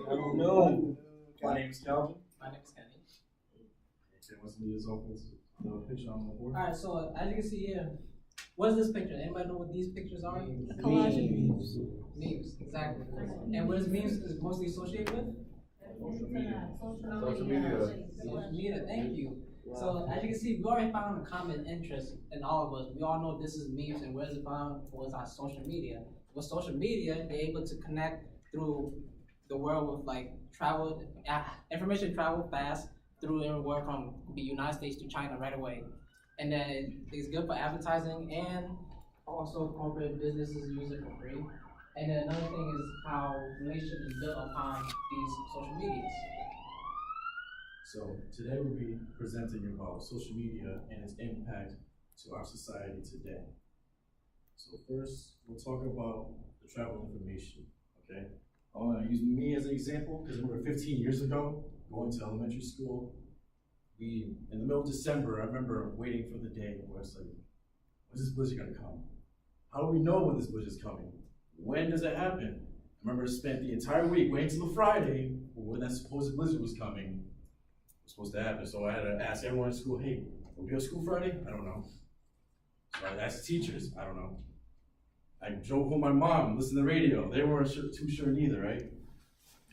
afternoon. My name is Calvin. My name is Kenny. Okay, what's the picture on the board? Alright, so as you can see here, what is this picture? Anybody know what these pictures are? Memes. Memes, exactly. And what is memes is mostly associated with? Social media. Social media, thank you. So as you can see, we already found a common interest in all of us. We all know this is memes, and where is it found? Was our social media. With social media, they're able to connect through the world with like travel, information travel fast through anywhere from the United States to China right away. And then it's good for advertising, and also corporate businesses use it for free. And then another thing is how relationship is built upon these social medias. So today we'll be presenting about social media and its impact to our society today. So first, we'll talk about the travel information, okay? I want to use me as an example because I remember 15 years ago, going to elementary school, in the middle of December, I remember waiting for the day where it's like, when's this blizzard gonna come? How do we know when this blizzard is coming? When does it happen? I remember I spent the entire week waiting till the Friday for when that supposed blizzard was coming. It was supposed to happen, so I had to ask everyone in school, hey, will we go to school Friday? I don't know. So I asked the teachers, I don't know. I drove home with my mom, listened to the radio. They weren't too sure neither, right?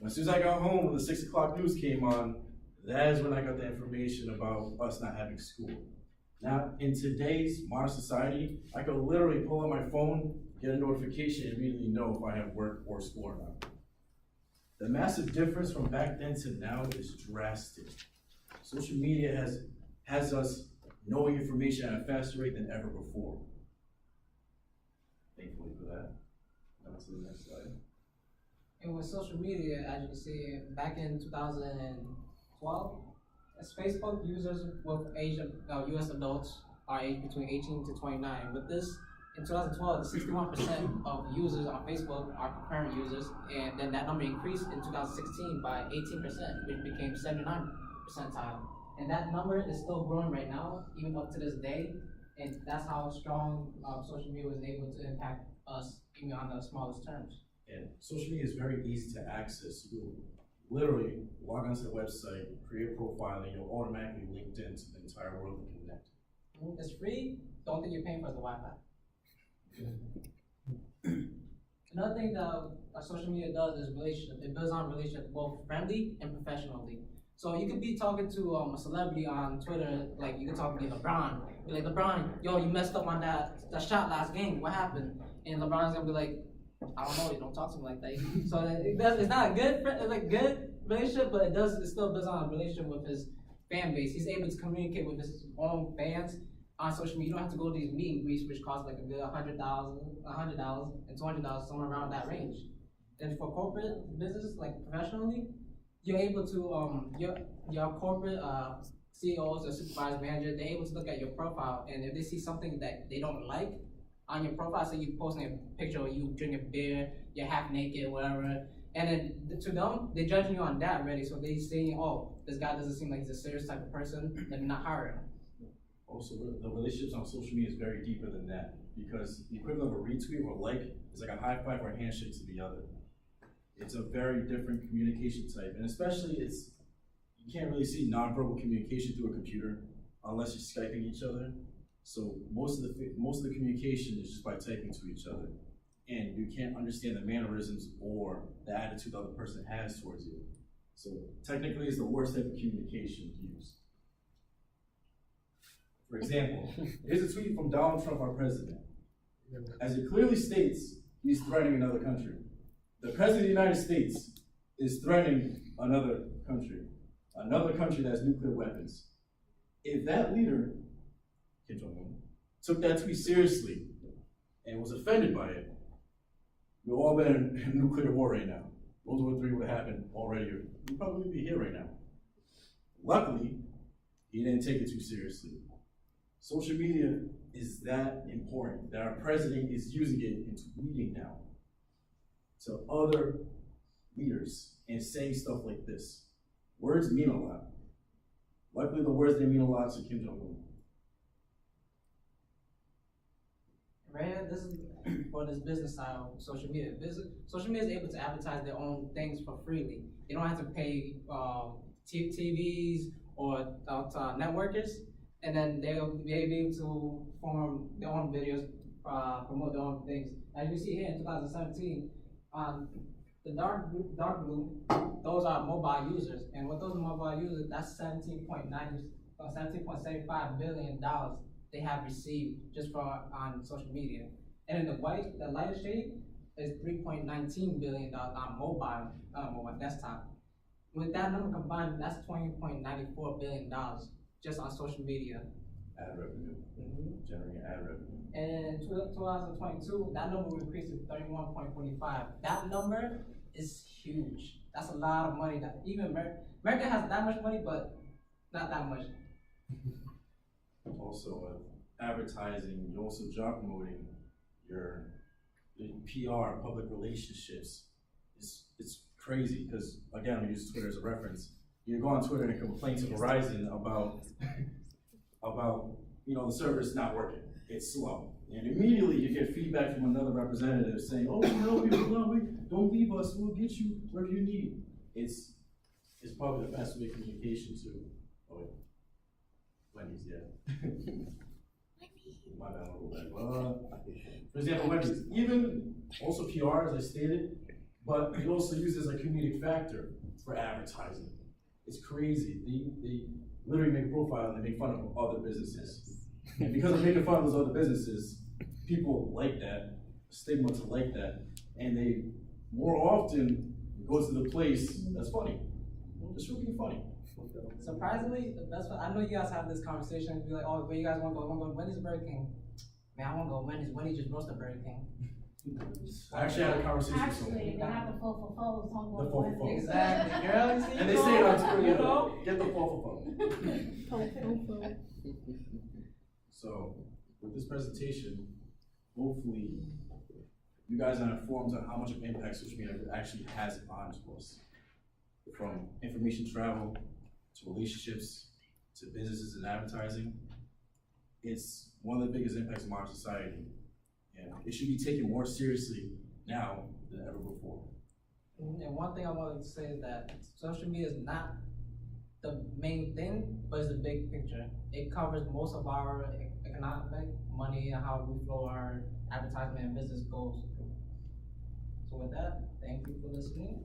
As soon as I got home, when the 6 o'clock news came on, that is when I got the information about us not having school. Now, in today's modern society, I could literally pull out my phone, get a notification, and immediately know if I have work or school or not. The massive difference from back then to now is drastic. Social media has us knowing information at a faster rate than ever before. Thankfully for that. Now to the next slide. And with social media, as you can see, back in 2012, as Facebook users with age of US adults are aged between 18 to 29. With this, in 2012, 61% of users on Facebook are current users, and then that number increased in 2016 by 18%, which became 79 percentile. And that number is still growing right now, even up to this day. And that's how strong social media was able to impact us, even on the smallest terms. And social media is very easy to access. You literally log onto the website, create a profile, and you'll automatically linked into the entire world and connect. It's free. Don't think you're paying for the Wi-Fi. Another thing that social media does is relationship. It builds on relationship both friendly and professionally. So you could be talking to a celebrity on Twitter, like you could talk to LeBron. Be like, LeBron, yo, you messed up on that shot last game. What happened? And LeBron's gonna be like, I don't know. You don't talk to me like that. So it's not a good, it's like good relationship, but it still builds on a relationship with his fan base. He's able to communicate with his own fans on social media. You don't have to go to these meet and greets, which cost like a good $100, and $200, somewhere around that range. And for corporate business, like professionally, you're able to your corporate CEOs or supervisor manager, they're able to look at your profile, and if they see something that they don't like on your profile, so you posting a picture of you drinking beer, you're half naked, whatever, and then to them, they're judging you on that already. So they saying, oh, this guy doesn't seem like he's a serious type of person, then not hiring him. Also, the relationships on social media is very deeper than that, because the equivalent of a retweet or like is like a high five or a handshake to the other. It's a very different communication type, and especially you can't really see nonverbal communication through a computer unless you're Skyping each other. So most of the communication is just by typing to each other, and you can't understand the mannerisms or the attitude the other person has towards you. So technically, it's the worst type of communication to use. For example, here's a tweet from Donald Trump, our president. As it clearly states, he's threatening another country. The president of the United States is threatening another country that has nuclear weapons. If that leader, Kim Jong-un, took that tweet seriously and was offended by it, we'd all been in nuclear war right now. World War III would have happened already. We'd probably be here right now. Luckily, he didn't take it too seriously. Social media is that important that our president is using it in tweeting now to other leaders and saying stuff like this. Words mean a lot. Luckily, the words didn't mean a lot to Kim Jong-un. right here, this is for this business side of social media. Social media is able to advertise their own things for freely. They don't have to pay TVs or networkers, and then they'll be able to form their own videos, promote their own things. As you see here in 2017, the dark blue, those are mobile users, and with those mobile users, that's $17.75 billion they have received just for on social media. And in the white, the lighter shade is $3.19 billion on mobile desktop. With that number combined, that's $20.94 billion just on social media. Ad revenue, generating ad revenue. And in 2022, that number will increase to 31.45. That number is huge. That's a lot of money. That even America has that much money, but not that much. Also, advertising, you're also job promoting your PR, public relationships. It's crazy because, again, we use Twitter as a reference. You go on Twitter and complain to Verizon about the service not working. It's slow. And immediately you get feedback from another representative saying, oh, don't leave us, we'll get you wherever you need. It's probably the best way of communication to, Wendy's, yeah. My bad, I'll go back. For example, Wendy's, even also PR, as I stated, but it also uses a comedic factor for advertising. It's crazy. They literally make profile and they make fun of other businesses. And because of making fun of those other businesses, people like that, stigma to like that, and they more often go to the place that's funny. Just for being funny. Surprisingly, the best one, I know you guys have this conversation and be like, oh, where you guys want to go? I want to go to Wendy's, Burger King. Man, I want to go to Wendy's. Wendy's just roasted Burger King. I actually had a conversation with Actually, someone. they have the full The full. Exactly, girl. You see, And they say it on Twitter, you know? get the full. So, with this presentation, hopefully, you guys are informed on how much of impact social media actually has on us. From information travel, to relationships, to businesses and advertising. It's one of the biggest impacts of modern society. And it should be taken more seriously now than ever before. And one thing I wanted to say is that social media is not the main thing, but it's the big picture. It covers most of our economic money and how we flow our advertisement and business goals. So with that, thank you for listening.